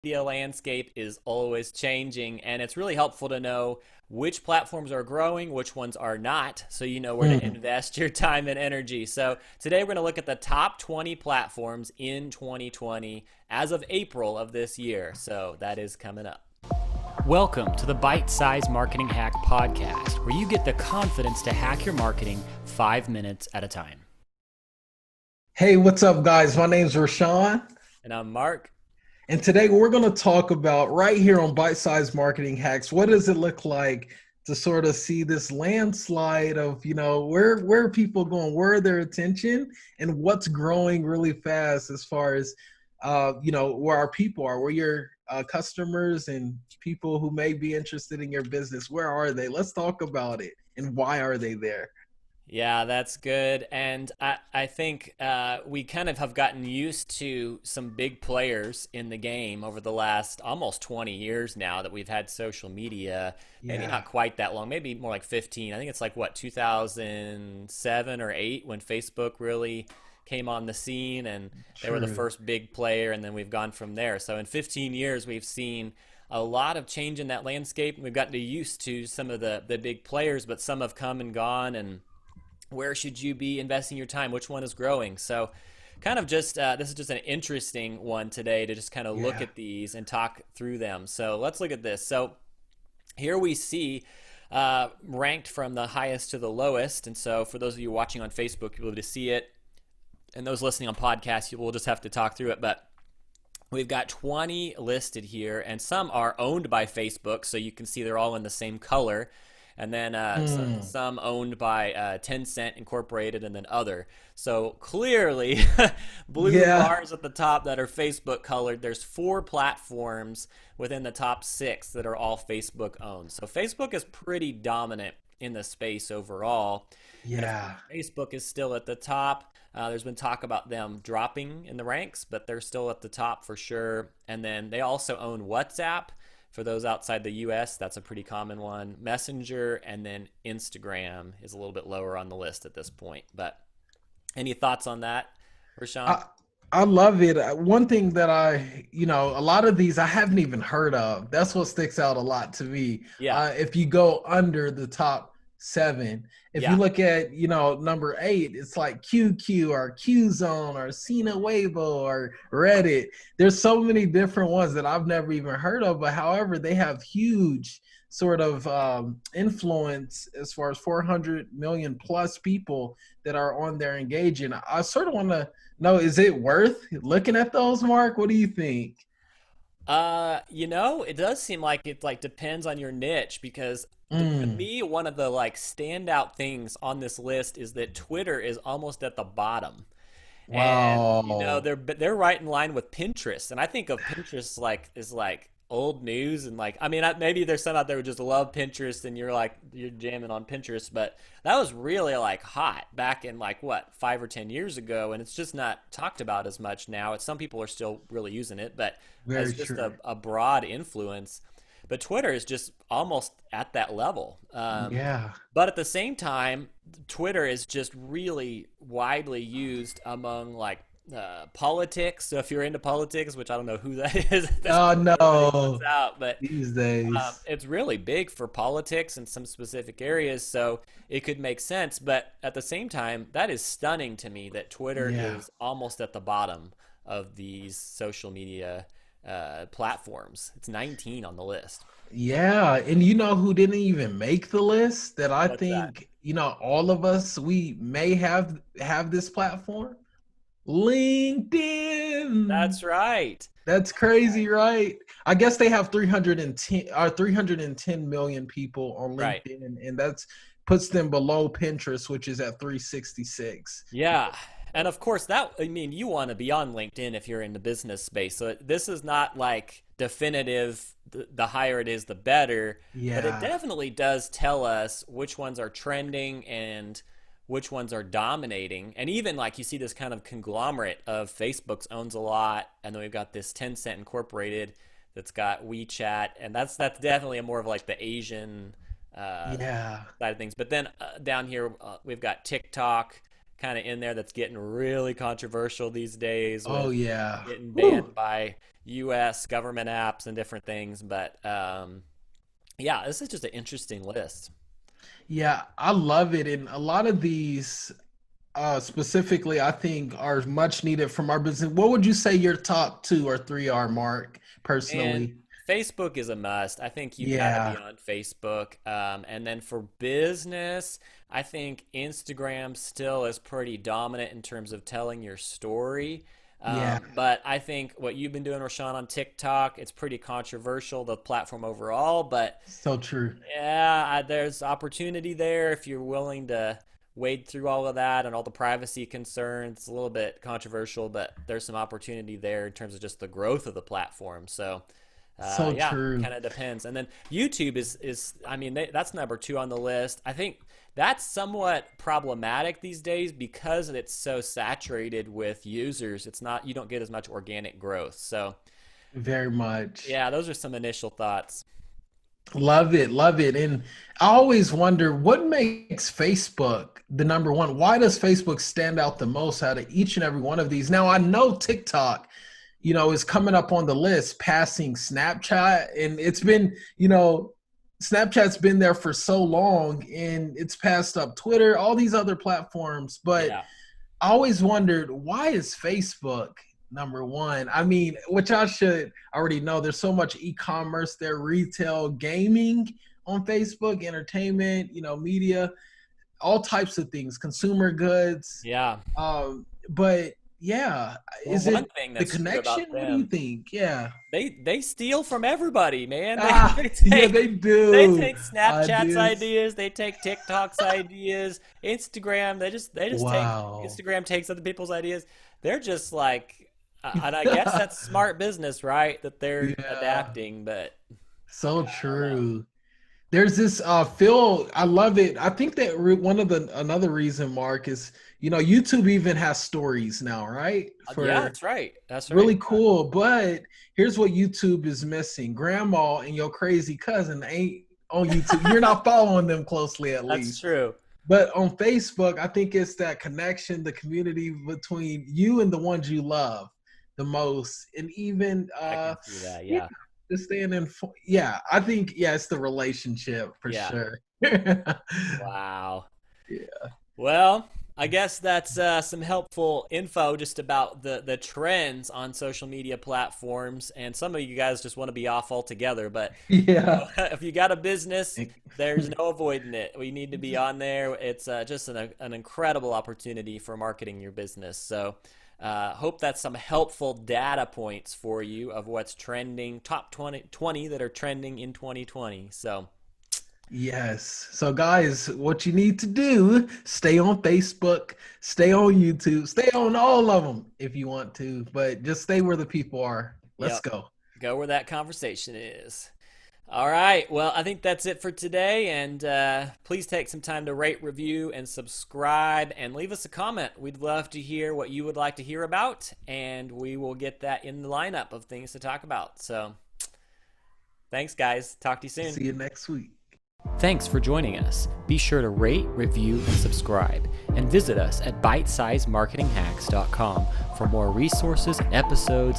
Media landscape is always changing, and it's really helpful to know which platforms are growing, which ones are not, so you know where to Mm. invest your time and energy. So today we're going to look at the top 20 platforms in 2020 as of April of this year. So that is coming up. Welcome to the Bite Size Marketing Hack Podcast, where you get the confidence to hack your marketing 5 minutes at a time. Hey, what's up, guys? My name's Rashawn, And I'm Mark. and today we're going to talk about right here on Bite Size Marketing Hacks. What does it look like to sort of see this landslide of, where are people going, where are their attention, and what's growing really fast as far as, where our people are, where your customers and people who may be interested in your business, where are they? Let's talk about it and why are they there? Yeah, that's good. And I think we kind of have gotten used to some big players in the game over the last almost 20 years now that we've had social media. Maybe Yeah, not quite that long, maybe more like 15. I think it's like what, 2007 or 8 when Facebook really came on the scene and they were the true. first big player. And then we've gone from there. So in 15 years, we've seen a lot of change in that landscape. We've gotten used to some of the big players, but some have come and gone. And where should you be investing your time? Which one is growing? So, kind of just this is just an interesting one today to just kind of look Yeah. at these and talk through them. So, let's look at this. So, here we see ranked from the highest to the lowest. And so, for those of you watching on Facebook, you'll be able to see it. And those listening on podcasts, you will just have to talk through it. But we've got 20 listed here, and some are owned by Facebook, so you can see they're all in the same color. And then Mm. some owned by Tencent Incorporated, and then other. So clearly, blue Yeah. bars at the top that are Facebook colored. There's 4 platforms within the top 6 that are all Facebook owned. So Facebook is pretty dominant in the space overall. And of course, Yeah. Facebook is still at the top. There's been talk about them dropping in the ranks, but they're still at the top for sure. And then they also own WhatsApp. For those outside the US, that's a pretty common one. Messenger, and then Instagram is a little bit lower on the list at this point. But any thoughts on that, Rashawn? I I love it. One thing that a lot of these I haven't even heard of. That's what sticks out a lot to me. Yeah, If you go under the top seven, if you yeah, look at, number eight, it's like QQ or QZone or Cena Weibo or Reddit. There's so many different ones that I've never even heard of, but however, they have huge sort of influence as far as 400 million plus people that are on there engaging. I sort of want to know, is it worth looking at those, Mark? What do you think? it does seem like it like depends on your niche because to Mm. me, one of the like standout things on this list is that Twitter is almost at the bottom. And Wow. they're right in line with Pinterest, and I think of Pinterest like is like old news, and like I mean maybe there's some out there who just love Pinterest, and you're jamming on Pinterest, but that was really like hot back in like what 5 or 10 years ago, and it's just not talked about as much now. It's some people are still really using it, but as Very just true. a broad influence. But Twitter is just almost at that level. Yeah. But at the same time, Twitter is just really widely used among like politics. So if you're into politics, which I don't know who that is at this Oh point, everybody wants no. out, but These days. it's really big for politics in some specific areas. So it could make sense. But at the same time, that is stunning to me that Twitter Yeah. is almost at the bottom of these social media platforms. It's 19 on the list. Yeah. And you know who didn't even make the list that I What's that? think, all of us we may have this platform? LinkedIn. That's right. That's crazy, right? I guess they have 310 million people on Right. LinkedIn, and that's puts them below Pinterest, which is at 366. Yeah. And of course, that, I mean, you want to be on LinkedIn if you're in the business space. So this is not like definitive, the higher it is, the better. But it Yeah, definitely does tell us which ones are trending and which ones are dominating. And even like you see this kind of conglomerate of Facebook's owns a lot. And then we've got this Tencent Incorporated that's got WeChat. And that's definitely a more of like the Asian uh, yeah, side of things. But then down here, we've got TikTok. kind of in there that's getting really controversial these days Oh with yeah. getting Whew. banned by U.S. government apps and different things. But yeah, this is just an interesting list. Yeah, I love it. And a lot of these specifically I think are much needed from our business. What would you say your top two or three are, Mark, And personally? Facebook is a must. I think you got to be Yeah. on Facebook. And then for business, I think Instagram still is pretty dominant in terms of telling your story. Yeah. But I think what you've been doing, Rashawn, on TikTok, it's pretty controversial, the platform overall. But So true. yeah, there's opportunity there if you're willing to wade through all of that and all the privacy concerns. It's a little bit controversial, but there's some opportunity there in terms of just the growth of the platform. So, So yeah, true. kind of depends. And then YouTube is I mean, that's number two on the list. I think that's somewhat problematic these days because it's so saturated with users. It's not, you don't get as much organic growth. So, Very much. yeah, those are some initial thoughts. Love it, love it. And I always wonder what makes Facebook the number one. Why does Facebook stand out the most out of each and every one of these? Now I know TikTok, is coming up on the list, passing Snapchat, and it's been, Snapchat's been there for so long, and it's passed up Twitter, all these other platforms. But Yeah. I always wondered, why is Facebook number one? I mean, which I should already know. There's so much e-commerce there, retail, gaming on Facebook, entertainment, media, all types of things, consumer goods. Yeah. But yeah, Well, is one it thing the that's true connection? about What do you them, think? Yeah. they steal from everybody, man. Ah, They yeah, take they they do. take Snapchat's Ideas. ideas, they take TikTok's ideas, Instagram. They just take Wow. Instagram takes other people's ideas. They're just like, and I guess that's smart business, right? That they're Yeah. adapting, but So I don't know. true. There's this Phil, I love it. I think that one of the another reason, Mark, is YouTube even has stories now, right? Yeah, For that's right. That's right. really cool. But here's what YouTube is missing. Grandma and your crazy cousin ain't on YouTube. You're not following them closely at That's least. true. But on Facebook, I think it's that connection, the community between you and the ones you love the most. And even I can see that. yeah, Yeah. just staying in yeah, I think yeah, it's the relationship for Yeah. sure. Wow. Yeah. Well, I guess that's some helpful info just about the trends on social media platforms. And some of you guys just want to be off altogether. But Yeah. if you got a business, there's no avoiding it. We need to be on there. It's just an incredible opportunity for marketing your business. So hope that's some helpful data points for you of what's trending, top 20 that are trending in 2020. So Yes. So guys, what you need to do, stay on Facebook, stay on YouTube, stay on all of them if you want to, but just stay where the people are. Let's yep, go. go where that conversation is. All right. Well, I think that's it for today. And please take some time to rate, review, and subscribe and leave us a comment. We'd love to hear what you would like to hear about, and we will get that in the lineup of things to talk about. So thanks, guys. Talk to you soon. See you next week. Thanks for joining us. Be sure to rate, review, and subscribe. And visit us at bitesizemarketinghacks.com for more resources and episodes